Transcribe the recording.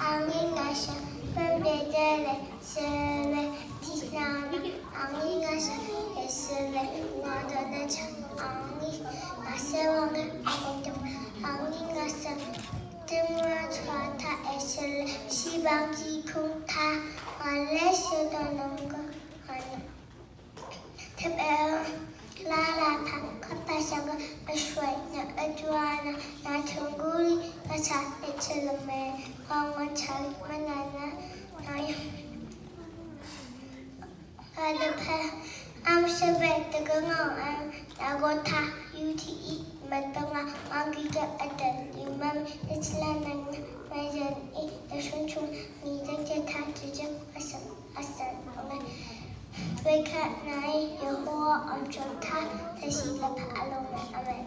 앙이가샤 뱀베데레 세레 티나나 앙이가샤 에스레 와다다차 앙이 아세왕을 아고도 앙이가샤 등와트와타 에스레 시방지쿵타 알레스도농거 아니 테베어 라라파 카파샤가 아슈와이나 아주아나 나퉁구리 가차 에첼레메 황원찰 만나나 나요 아드페 암샤베트가노 나고타 UTE 마땅아 마기가 아단 유맘 에슬라난 마이전이 나슌충 니정제타 주정 아산 Với khả này, Yahweh ông chúng ta, thầy xin là phá lòng amen.